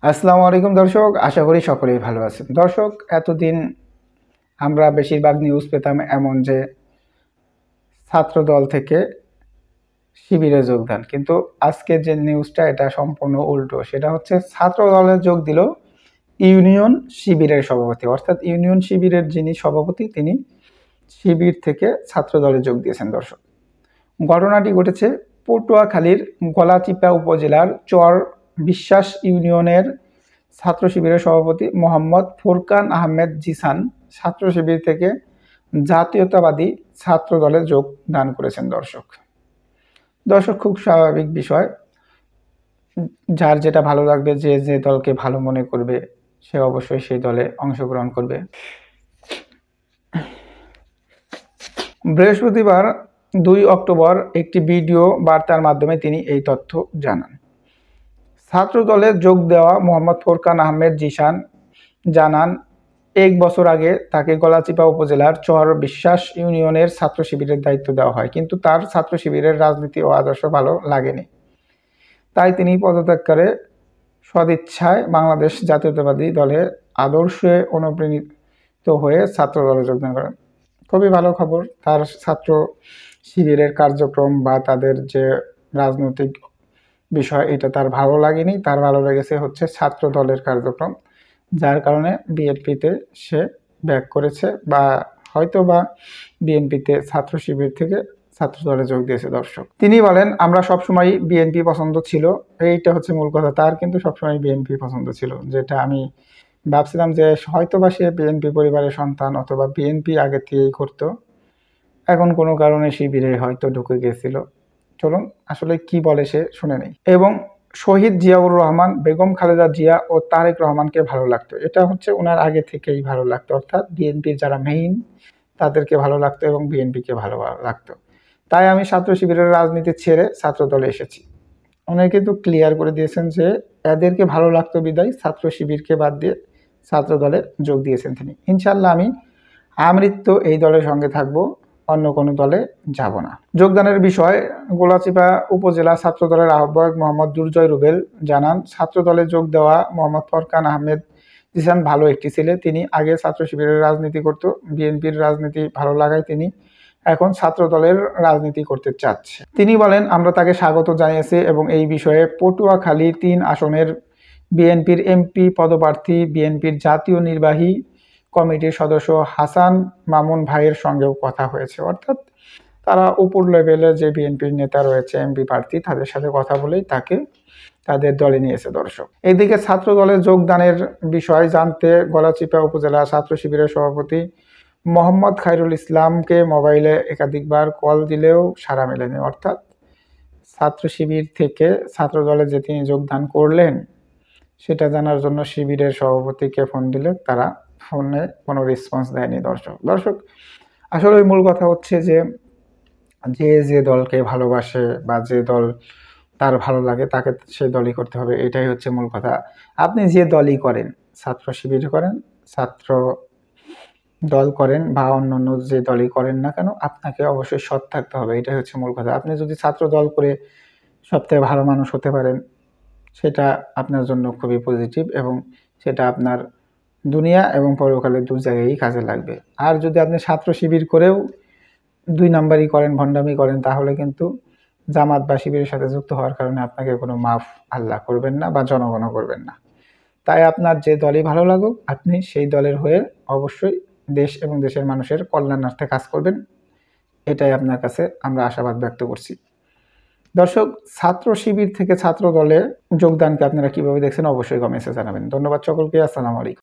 আসসালামু আলাইকুম দর্শক, আশা করি সকলেই ভালো আছেন। দর্শক, এতদিন আমরা বেশিরভাগ নিউজ পেতাম এমন যে ছাত্র দল থেকে শিবিরে যোগদান, কিন্তু আজকে যে নিউজটা এটা সম্পূর্ণ উল্টো। সেটা হচ্ছে ছাত্র দলে যোগ দিল ইউনিয়ন শিবিরের সভাপতি, অর্থাৎ ইউনিয়ন শিবিরের যিনি সভাপতি তিনি শিবির থেকে ছাত্র দলে যোগ দিয়েছেন। দর্শক, ঘটনাটি ঘটেছে পটুয়াখালীর গলাচিপা উপজেলার চর বিশ্বাস ইউনিয়নের ছাত্র শিবিরের সভাপতি মোহাম্মদ ফুরকান আহমেদ জিসান ছাত্র শিবির থেকে জাতীয়তাবাদী ছাত্র দলে যোগদান করেছেন। দর্শক, খুব স্বাভাবিক বিষয়, যার যেটা ভালো লাগবে, যে যে দলকে ভালো মনে করবে সে অবশ্যই সেই দলে অংশগ্রহণ করবে। বৃহস্পতিবার 2 অক্টোবর একটি ভিডিও বার্তার মাধ্যমে তিনি এই তথ্য জানান। ছাত্র দলে যোগ দেওয়া মোহাম্মদ ফুরকান আহমেদ জিসান জানান, 1 বছর আগে তাকে গলাচিপা উপজেলার চর বিশ্বাস ইউনিয়নের ছাত্র শিবিরের দায়িত্ব দেওয়া হয়, কিন্তু তার ছাত্র শিবিরের রাজনীতি ও আদর্শ ভালো লাগেনি। তাই তিনি পদত্যাগ করে সদিচ্ছায় বাংলাদেশ জাতীয়তাবাদী দলের আদর্শে অনুপ্রাণিত হয়ে ছাত্র দলে যোগদান করেন। খুবই ভালো খবর। তার ছাত্র শিবিরের কার্যক্রম বা তাদের যে রাজনৈতিক বিষয় এটা তার ভালো লাগেনি, তার ভালো লেগেছে হচ্ছে ছাত্র দলের কার্যক্রম, যার কারণে বিএনপিতে সে ব্যাক করেছে বা হয়তো বা বিএনপিতে ছাত্র শিবির থেকে ছাত্র দলে যোগ দিয়েছে। দর্শক, তিনি বলেন, আমরা সবসময় বিএনপি পছন্দ ছিল, এইটা হচ্ছে মূল কথা। তার কিন্তু সবসময় বিএনপি পছন্দ ছিল, যেটা আমি ভাবছিলাম যে হয়তো বা সে বিএনপি পরিবারের সন্তান অথবা বিএনপি আগে থেকেই করতো, এখন কোনো কারণে শিবিরে হয়তো ঢুকে গেছিল। চলুন আসলে কি বলে সে শুনে নেই। এবং শহীদ জিয়াউর রহমান, বেগম খালেদা জিয়া ও তারেক রহমানকে ভালো লাগতো, এটা হচ্ছে ওনার আগে থেকেই ভালো লাগতো, অর্থাৎ বিএনপির যারা মেইন তাদেরকে ভালো লাগতো এবং বিএনপিকে ভালো লাগতো। তাই আমি ছাত্র শিবিরের রাজনীতি ছেড়ে ছাত্র দলে এসেছি। উনি কিন্তু ক্লিয়ার করে দিয়েছেন যে এদেরকে ভালো লাগতো বিদায় ছাত্র শিবিরকে বাদ দিয়ে ছাত্র দলে যোগ দিয়েছেন তিনি। ইনশাল্লাহ আমি আমৃত্যু এই দলের সঙ্গে থাকবো, অন্য কোনো দলে যাব না। যোগদানের বিষয় গোলাচিপা উপজেলা ছাত্র দলের আহ্বায়ক মোহাম্মদ দুর্জয় রুবেল জানান, ছাত্র দলে যোগ দেওয়া মোহাম্মদ ফরকান আহমেদ জিসান ভালো একটি ছেলে। তিনি আগে ছাত্র শিবিরের রাজনীতি করত, বিএনপির রাজনীতি ভালো লাগায় তিনি এখন ছাত্র দলের রাজনীতি করতে চাচ্ছে। তিনি বলেন, আমরা তাকে স্বাগত জানিয়েছি এবং এই বিষয়ে পটুয়াখালী 3 আসনের বিএনপির এমপি পদপ্রার্থী বিএনপির জাতীয় নির্বাহী কমিটির সদস্য হাসান মামুন ভাইয়ের সঙ্গেও কথা হয়েছে। অর্থাৎ তারা উপর লেভেলে যে বিএনপির নেতা রয়েছে, এমপি প্রার্থী, তাদের সাথে কথা বলেই তাকে তাদের দলে নিয়েছে। দর্শক, এদিকে ছাত্র দলে যোগদানের বিষয় জানতে গলাচিপা উপজেলা ছাত্র শিবিরের সভাপতি মোহাম্মদ খায়রুল ইসলামকে মোবাইলে একাধিকবার কল দিলেও সাড়া মেলেনি। অর্থাৎ ছাত্র শিবির থেকে ছাত্র দলে যে তিনি যোগদান করলেন সেটা জানার জন্য শিবিরের সভাপতিকে ফোন দিলে তারা ফোনে কোনো রেসপন্স দেয়নি। দর্শক, আসলে মূল কথা হচ্ছে যে যে দলকে ভালোবাসে বা যে দল তার ভালো লাগে তাকে সেই দলই করতে হবে, এটাই হচ্ছে মূল কথা। আপনি যে দলই করেন, ছাত্র শিবির করেন, ছাত্র দল করেন বা অন্যান্য যে দলই করেন না কেন, আপনাকে অবশ্যই সৎ থাকতে হবে, এটাই হচ্ছে মূল কথা। আপনি যদি ছাত্র দল করে সবথেকে ভালো মানুষ হতে পারেন, সেটা আপনার জন্য খুবই পজিটিভ এবং সেটা আপনার দুনিয়া এবং পরকালে দু জায়গায়ই কাজে লাগবে। আর যদি আপনি ছাত্র শিবির করেও 2 নাম্বারই করেন, ভণ্ডামি করেন, তাহলে কিন্তু জামাত বা শিবিরের সাথে যুক্ত হওয়ার কারণে আপনাকে কোনো মাফ আল্লাহ করবেন না বা জনগণও করবেন না। তাই আপনার যে দলই ভালো লাগুক, আপনি সেই দলের হয়ে অবশ্যই দেশ এবং দেশের মানুষের কল্যাণার্থে কাজ করবেন, এটাই আপনার কাছে আমরা আশাবাদ ব্যক্ত করছি। দর্শক, ছাত্র শিবির থেকে ছাত্র দলে যোগদানকে আপনারা কিভাবে দেখছেন অবশ্যই কমেন্টে জানাবেন। ধন্যবাদ সকলকে। আসসালামু আলাইকুম।